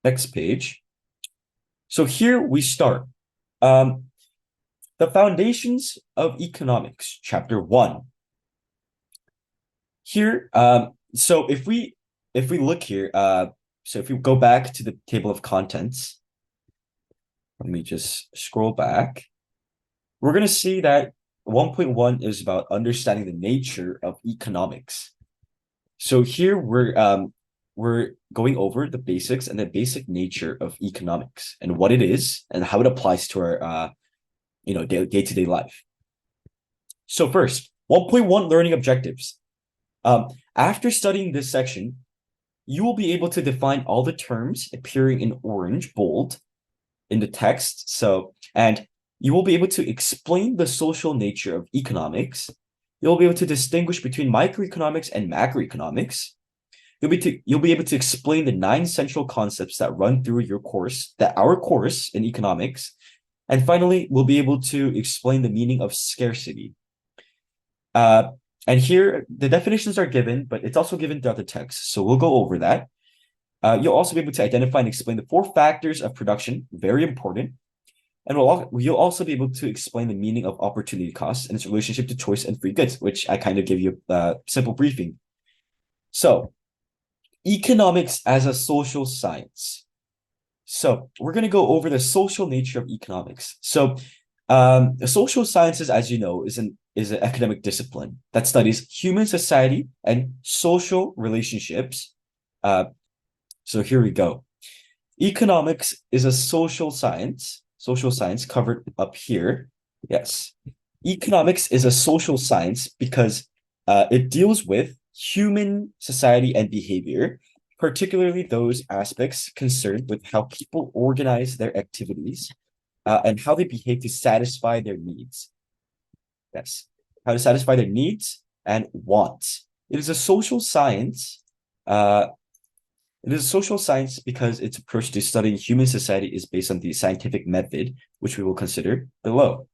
Next page. So here we start. Um, the foundations of economics, chapter 1. Here, so if we look here, so if we go back to the table of contents, let me just scroll back. We're gonna see that 1.1 is about understanding the nature of economics. So here we're going over the basics and the basic nature of economics and what it is and how it applies to our day-to-day life. So first, 1.1 learning objectives. After studying this section, you will be able to define all the terms appearing in orange bold in the text. And you will be able to explain the social nature of economics. You'll be able to distinguish between microeconomics and macroeconomics. You'll be able to explain the 9 central concepts that run through our course in economics. And finally, we'll be able to explain the meaning of scarcity. And here, the definitions are given, but it's also given throughout the text. So we'll go over that. You'll also be able to identify and explain the 4 factors of production, very important. And you'll also be able to explain the meaning of opportunity cost and its relationship to choice and free goods, which I kind of give you a simple briefing. So, economics as a social science. So, we're going to go over the social nature of economics. So, the social sciences, as you know, is an academic discipline that studies human society and social relationships. So here we go. Economics is a social science covered up here. Yes. Economics is a social science because it deals with human society and behavior, particularly those aspects concerned with how people organize their activities and how they behave to satisfy their needs. Yes. How to satisfy their needs and wants. It is a social science. It is a social science because its approach to studying human society is based on the scientific method, which we will consider below.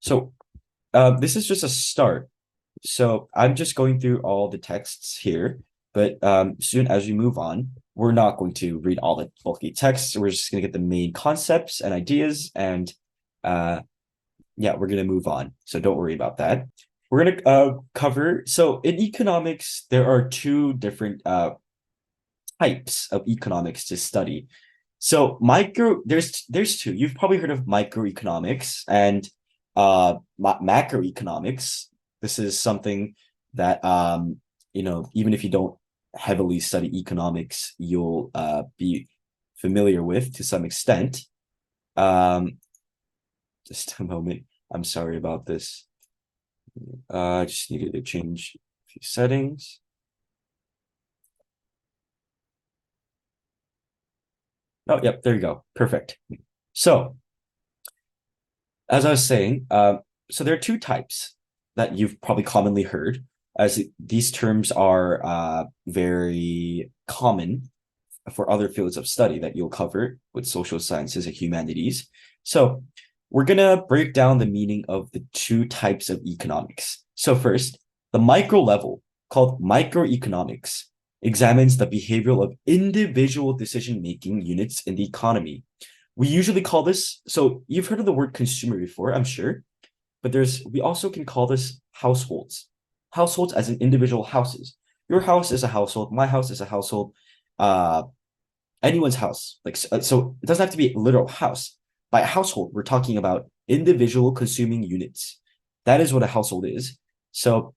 So this is just a start. So I'm just going through all the texts here, but soon as we move on, we're not going to read all the bulky texts. We're just going to get the main concepts and ideas, and yeah, we're going to move on. So don't worry about that. We're going to cover, so in economics, there are 2 different types of economics to study. So there's 2. You've probably heard of microeconomics and macroeconomics. This is something that even if you don't heavily study economics, you'll be familiar with to some extent. Just a moment. I'm sorry about this. I just needed to change a few settings. Oh, yep, there you go. Perfect. So, as I was saying, so there are 2 types that you've probably commonly heard, as these terms are very common for other fields of study that you'll cover with social sciences and humanities. So, we're going to break down the meaning of the 2 types of economics. So first, the micro level, called microeconomics, examines the behavioral of individual decision-making units in the economy. We usually call this, so you've heard of the word consumer before, I'm sure, but we also can call this households. Households as in individual houses. Your house is a household, my house is a household, anyone's house. So it doesn't have to be a literal house. By household, we're talking about individual consuming units. That is what a household is. So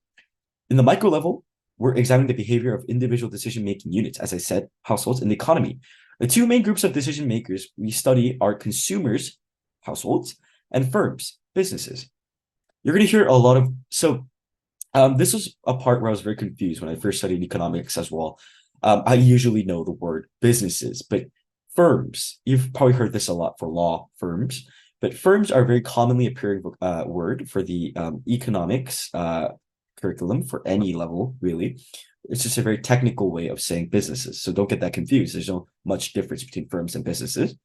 in the micro level, we're examining the behavior of individual decision-making units, as I said, households in the economy. The 2 main groups of decision makers we study are consumers, households, and firms, businesses. You're going to hear a lot of, this was a part where I was very confused when I first studied economics as well. I usually know the word businesses, but firms, you've probably heard this a lot for law firms, but firms are a very commonly appearing word for the economics curriculum for any level, really. It's just a very technical way of saying businesses. So don't get that confused. There's no much difference between firms and businesses.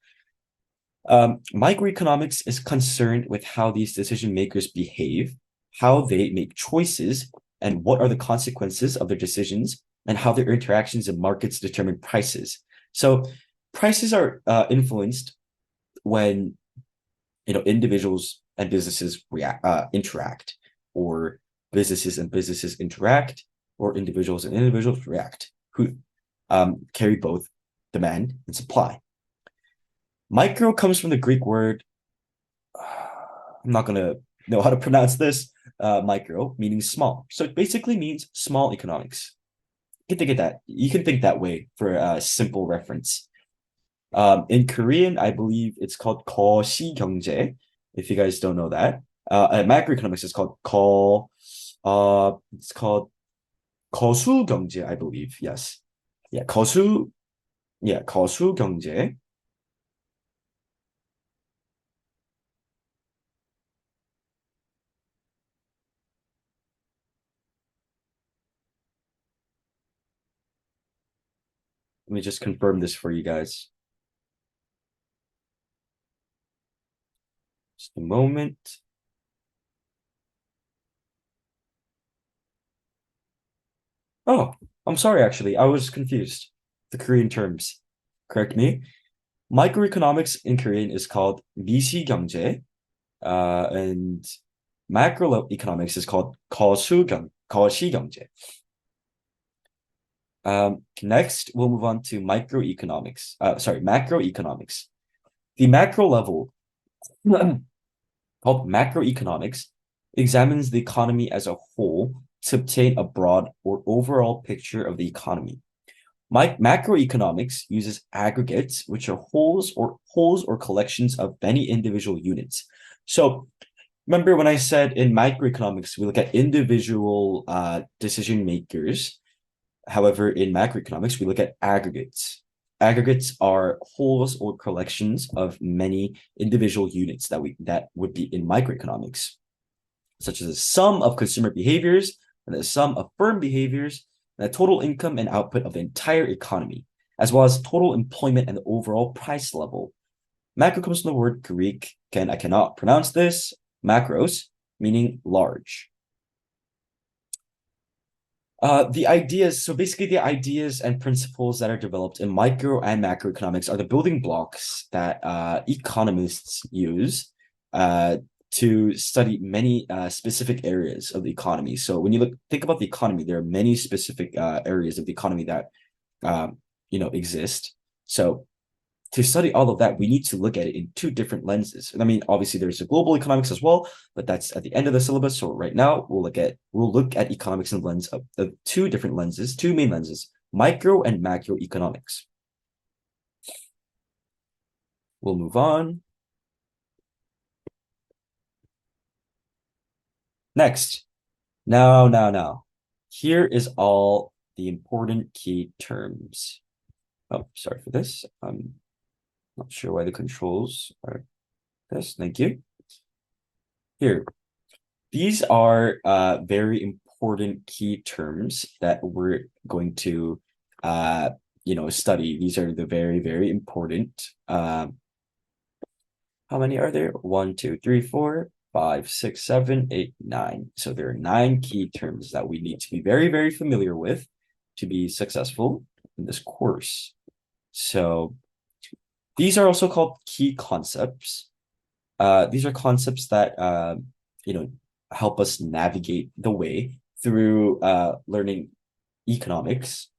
Microeconomics is concerned with how these decision makers behave, how they make choices, and what are the consequences of their decisions, and how their interactions in markets determine prices. So prices are influenced when individuals and businesses interact, or businesses interact, or individuals and individuals react, who carry both demand and supply. Micro comes from the Greek word, I'm not gonna know how to pronounce this, micro, meaning small. So it basically means small economics. You can think of that. You can think that way for a simple reference. In Korean, I believe it's called 거시경제. If you guys don't know that, macroeconomics is called it's called 거수경제, I believe. Yes, yeah, 거수경제. Let me just confirm this for you guys. Just a moment. Oh, I'm sorry, actually. I was confused. The Korean terms. Correct me. Microeconomics in Korean is called 미시경제, and macroeconomics is called 거시경제. Next, we'll move on to macroeconomics. The macro level, called macroeconomics, examines the economy as a whole to obtain a broad or overall picture of the economy. Macroeconomics uses aggregates, which are wholes or collections of many individual units. So remember when I said in microeconomics, we look at individual decision makers. However, in macroeconomics, we look at aggregates. Aggregates are wholes or collections of many individual units that would be in microeconomics, such as the sum of consumer behaviors and the sum of firm behaviors, and the total income and output of the entire economy, as well as total employment and the overall price level. Macro comes from the word Greek, I cannot pronounce this, macros, meaning large. The ideas and principles that are developed in micro and macroeconomics are the building blocks that economists use to study many specific areas of the economy. So when you think about the economy, there are many specific areas of the economy that exist. So to study all of that, we need to look at it in two different lenses. I mean, obviously there's a global economics as well, but that's at the end of the syllabus. So right now we'll look at economics in the lens of two different lenses, two main lenses, micro and macroeconomics. We'll move on. Next, now. Here is all the important key terms. Oh, sorry for this. Not sure why the controls are this. Thank you. Here, these are very important key terms that we're going to study. These are the very, very important. How many are there? 1, 2, 3, 4, 5, 6, 7, 8, 9. So there are 9 key terms that we need to be very, very familiar with to be successful in this course. So these are also called key concepts. These are concepts that help us navigate the way through learning economics.